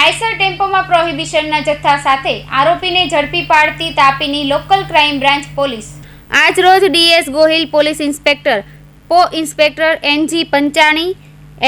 Eicher ટેમ્પોમાં પ્રોહિબિશનના જથ્થા સાથે આરોપીને ઝડપી પાડતી તાપીની લોકલ ક્રાઇમ બ્રાન્ચ પોલીસ। આજરોજ DS Gohil police inspector inspector NG Panchani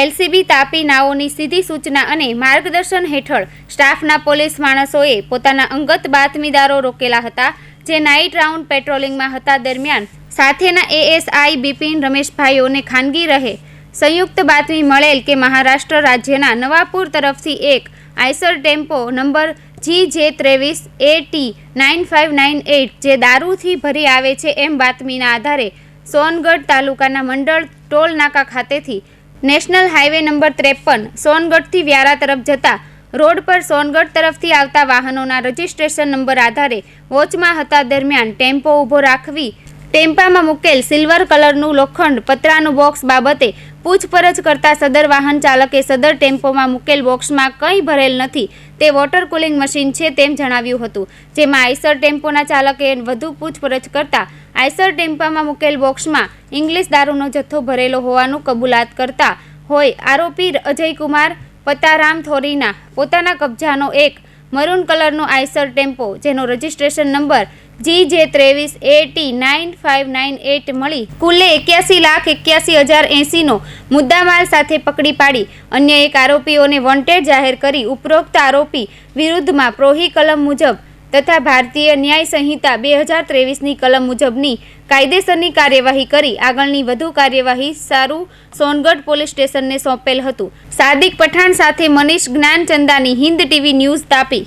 LCB Tapi નાઓની સીધી સૂચના અને માર્ગદર્શન હેઠળ સ્ટાફના પોલીસ માણસોએ પોતાના અંગત બાતમીદારો રોકેલા હતા, જે નાઇટ રાઉન્ડ પેટ્રોલિંગમાં હતા। દરમિયાન સાથેના એએસઆઈ બિપિન રમેશભાઈઓને ખાનગી રહે સંયુક્ત બાતમી મળેલ કે મહારાષ્ટ્ર રાજ્યના નવાપુર તરફથી એક આઈસર ટેમ્પો નંબર GJ23AT9598 જે દારૂથી ભરી આવે છે એમ બાતમીના આધારે સોનગઢ તાલુકાના મંડળ ટોલ નાકા ખાતેથી નેશનલ હાઈવે નંબર 53 સોનગઢથી વ્યારા તરફ જતા રોડ પર સોનગઢ તરફથી આવતા વાહનોના રજિસ્ટ્રેશન નંબર આધારે વોચમાં હતા। દરમિયાન ટેમ્પો ઊભો રાખવી ટેમ્પામાં મૂકેલ સિલ્વર કલરનું લોખંડ પતરાનું બોક્સ બાબતે પૂછપરછ કરતા સદર વાહન ચાલકે સદર ટેમ્પોમાં મૂકેલ બોક્સમાં કંઈ ભરેલ નથી, તે વોટર કુલિંગ મશીન છે તેમ જણાવ્યું હતું। જેમાં આઈસર ટેમ્પોના ચાલકે વધુ પૂછપરછ કરતા આઈસર ટેમ્પામાં મૂકેલ બોક્સમાં ઇંગ્લિશ દારૂનો જથ્થો ભરેલો હોવાનું કબૂલાત કરતા હોય આરોપી અજયકુમાર પતારામ થોરીના પોતાના કબજાનો એક મરૂન કલરનો આઈસર ટેમ્પો જેનો રજિસ્ટ્રેશન નંબર GJ23AT9598 મળી કુલે 81,81,080નો મુદ્દામાલ સાથે પકડી પાડી અન્ય એક આરોપીઓને વોન્ટેડ જાહેર કરી ઉપરોક્ત આરોપી વિરુદ્ધમાં પ્રોહી કલમ મુજબ તથા ભારતીય ન્યાય સંહિતા 2023ની કલમ મુજબની કાયદેસરની કાર્યવાહી કરી આગળની વધુ કાર્યવાહી સારું સોનગઢ પોલીસ સ્ટેશનને સોંપેલ હતું। સાદિક પઠાણ સાથે મનીષ જ્ઞાનચંદાની હિન્દ ટીવી ન્યૂઝ તાપી।